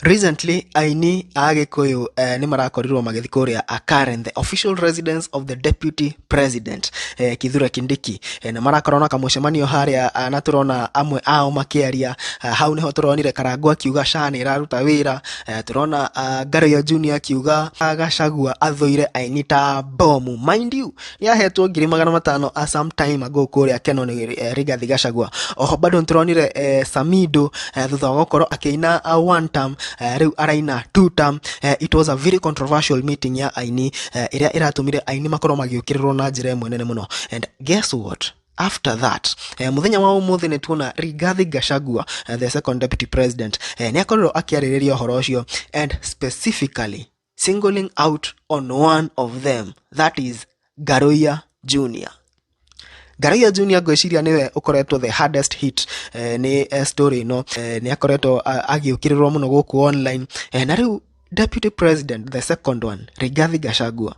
Recently, Aini Agikuyu ni marakorirwo magithi kuria Karen, the official residence of the deputy president Kithure Kindiki, na marakorona kamucemanio haria na turona amwe ao makiaria hau niho turonire Karangũ akiuga SHA ni iraruta wira, turona Garoya Junior akiuga Gachagua athoire Aini ta bomu. Mind you, yahetwo 500,000 some time ago kuria Keno ni Rigathi Gachagua. Oho bado turonire Samido thutha wa gukorwo akiina one term reu araina two term. It was a very controversial meeting ya Aini iria iratumire Aini makorwo magiukirirwo na njira imwe nene muno. And guess what? After that, muthenya wa umuthi ni tuona Rigathi Gachagua, the second deputy president, ni akorirwo akiaririria uhoro ucio, and specifically singling out on one of them, that is Garoya Junior. Garoya Junior gwiciria niwe ukoretwo the hardest hit ni story no, ni akoretwo agiukirirwo muno guku online, na riu deputy president the second one Rigathi Gachagua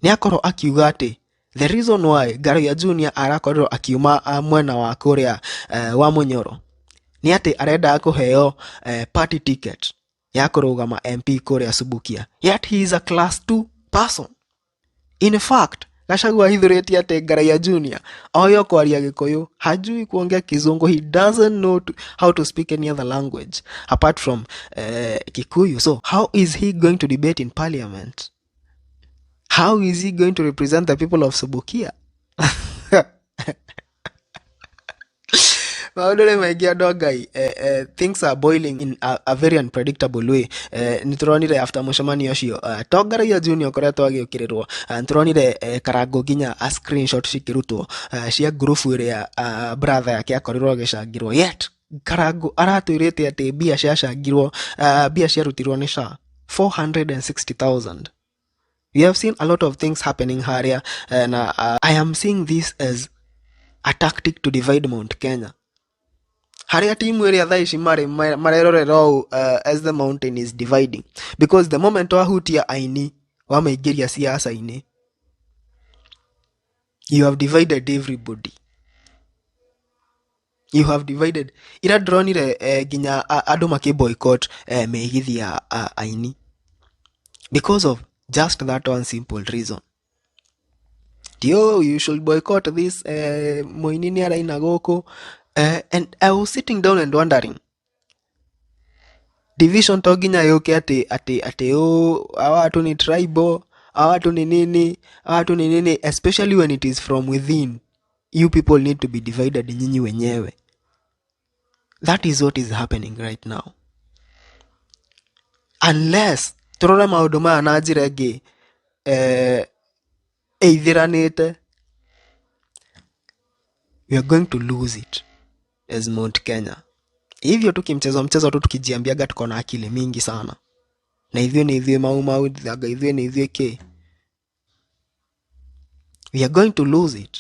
ni akorwo akiuga ati the reason why Garoya Junior arakorwo akiuma mwena wa kuria wa Munyoro ni ati arenda kuheo party ticket ya kurugama MP kuria Subukia, yet he is a class 2 person. In fact, Gachagua hithureti ate Garoya Junior oyo kwaria Gikuyu, hajui kuongea Kizungu, he doesn't know how to speak any other language apart from Kikuyu. So how is he going to debate in parliament? How is he going to represent the people of Subukia? Things are boiling in a very unpredictable way. Nituronire after mucemanio ucio Garoya Junior koretwo agiukirirwo, nituronire Karangũ ginya a screenshot cikirutwo cia group iria brother yake akorirwo agicangirwo, yet Karangũ aratwirite ati bia ciacangirwo, bia ciarutirwo ni SHA 460,000. We have seen a lot of things happening here, and I am seeing this as a tactic to divide Mount Kenya. Haria timu area thaici marerorero as the mountain is dividing, because the moment wahutia Aini wameingiria siasa-ini, you have divided everybody. You have divided. Ira dronire ginya andu makiboycott megithi ya Aini because of just that one simple reason. You should boycott this Moinini araina goko. And I was sitting down and wondering, division toginya yoke ate awatu ni tribal, awatu ni nini, especially when it is from within. You people need to be divided nyinyi wenyewe. That is what is happening right now. Unless turore maundu maya na njira ingi eithiranite, we are going to lose it as Mount Kenya. Hivyo mchezo tu tukijiambiaga tuko na akili mingi sana, na hivyo ni hivyo mau dhaga, hivyo ni hivyo ke, we are going to lose it.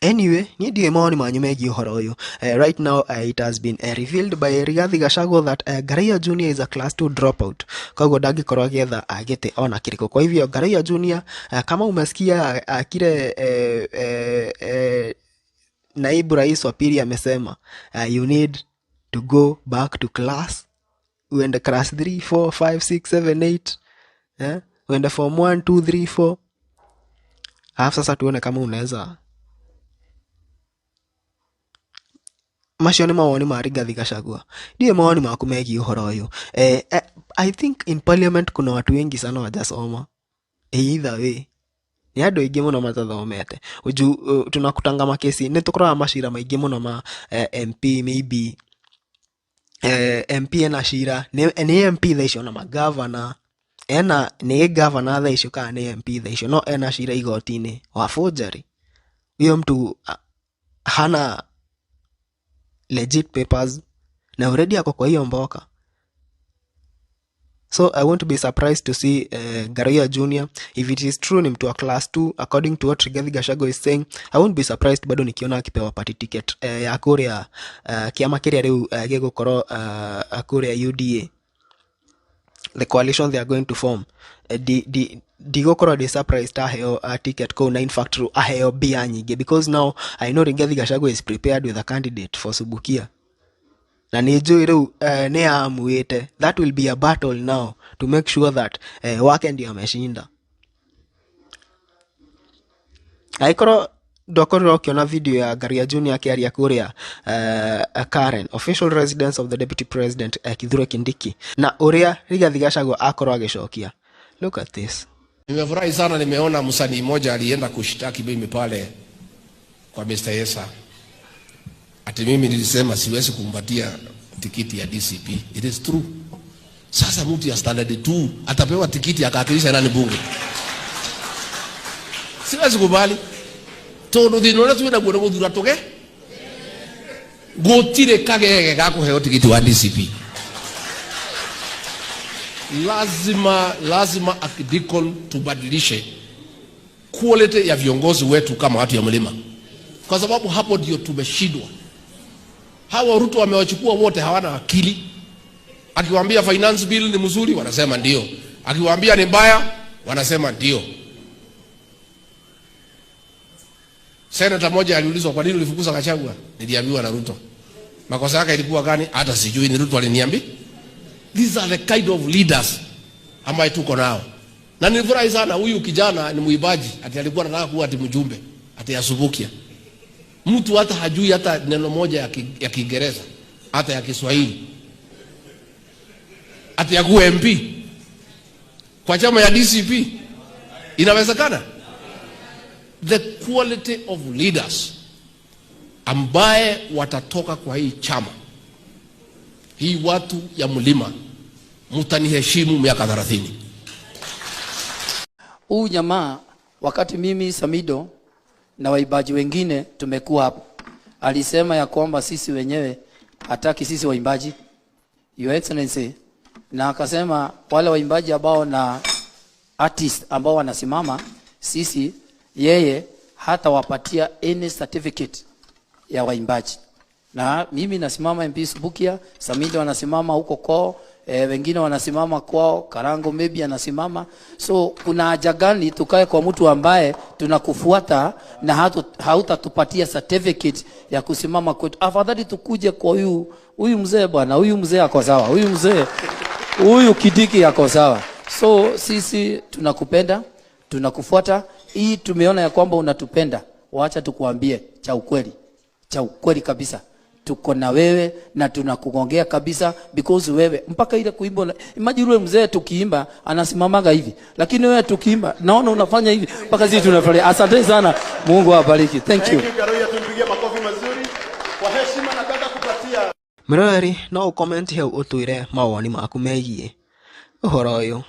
Anyway, ni ndiye maoni manyu megi uhoro uyu. Right now it has been revealed by Rigathi Gachagua that Garoya Junior is a class 2 dropout. Koguo ndagikorwo agetha agite ona kiriko. Kwa hivyo Garoya Junior, kama umesikia kile naibu rais wa pili amesema, you need to go back to class, uende class 3 4 5 6 7 8, uende form 1 2 3 4. Alafu sasa tuone kama unaweza. Macio ni mawoni ma Rigathi Gachagua, ndiye mawoni maku megi uhoro uyu. I think in parliament kuna watu wengi sana wajasoma, either way ni andu aingi muno matathomete. Tunakutanga makesi ni tukoraga macira maingi muno ma MP, maybe MP na cira ni MP thaicio na magavana ena ni governor thaicio kana ni MP thaicio no ena cira igoti-ini wa forgery. Huyo mtu hana legit papers na already ako kwa hiyo mboka. So I won't be surprised to see Garoya Junior, if it is true ni mtu wa class 2 according to what Rigathi Gachagua is saying, I won't be surprised bado nikiona akipewa party ticket ya kuria kiama kiria riu gigukoro kuria UDA, the coalition they are going to form. Digokoro de surprised aheo ticket ko, na in fact aheo bia nyingi, because now I know Rigathi Gachagua is prepared with a candidate for Subukia. na nĩ njũĩ rĩu nĩ amuĩte. That will be a battle now to make sure that wake ndio ameshinda. Aikoro ndokorwo ukiona video ya Ngaria Junior akiaria kuria Karen, official residence of the deputy president Kithure Kindiki, na uria Rigathi Gachagua akorwo agicokia. Look at this. Nimefurahi sana, nimeona msanii mmoja alienda kushtaki mimi pale kwa Mr. Yesa. Ati mimi nilisema siwezi kumpatia tikiti ya DCP. It is true. Sasa mtu ya standard 2 atapewa tikiti akawakilisha nani bunge? Siwezi kubali. Tono dinora tuwe na gura gudura toge. Gotire kagege gakuheo tikiti wa DCP. Lazima akidikon tubadilishe quality ya viongozi wetu kama watu ya mlima, kwa sababu hapo ndio tumeshindwa. Hawa Ruto wamewachukua wote, hawana akili. Akiwaambia finance bill ni mzuri wanasema ndio, akiwaambia ni mbaya wanasema ndio. Senator moja aliulizwa kwa nini ulifukuza Gachagua, niliambiwa na Ruto. Makosa yake ilikuwa gani? Hata sijui, ni Ruto aliniambia. These are the kind of leaders ambaye tuko nao. Na nilifurahi sana, huyu kijana ni muibaji, ati alikuwa anataka kuwa ati mjumbe, ati ya Subukia. Mtu hata hajui hata neno moja ya Kiingereza, hata ya Kiswahili. Ati ya kuwa MP kwa chama ya DCP. Inawezekana? The quality of leaders ambaye watatoka kwa hii chama, hii watu ya mlima, mtaniheshimu miaka 30. Huyu jamaa wakati mimi Samido na waimbaji wengine tumekuwa hapo, alisema ya kwamba sisi wenyewe hataki sisi waimbaji, Your Excellency, na akasema wale waimbaji ambao na artist ambao wanasimama, sisi yeye hata wapatia any certificate ya waimbaji. Na mimi nasimama MP Subukia, Samido wanasimama huko kwao, wengine wanasimama kwao, Karango maybe anasimama. So kuna haja gani tukae kwa mtu ambaye tunakufuata na hautatupatia certificate ya kusimama kwetu? Afadhali tukuje kwa huyu mzee bwana, huyu mzee ako sawa, huyu Kindiki ako sawa. So sisi tunakupenda, tunakufuata. Hii tumeona ya kwamba unatupenda. Waacha tukuambie cha ukweli kabisa. Tuko na wewe na tunakugongea kabisa, because wewe mpaka ile kuimba, imagine yule mzee tukiimba anasimamaga hivi, lakini wewe tukiimba naona unafanya hivi mpaka sisi tunafurahi. Asante sana, Mungu awabariki. Thank you. Tumpigie makofi mazuri kwa heshima. Nataka kupatia Mirori no comment hau utwire mawoni maku megie uhoro uyu.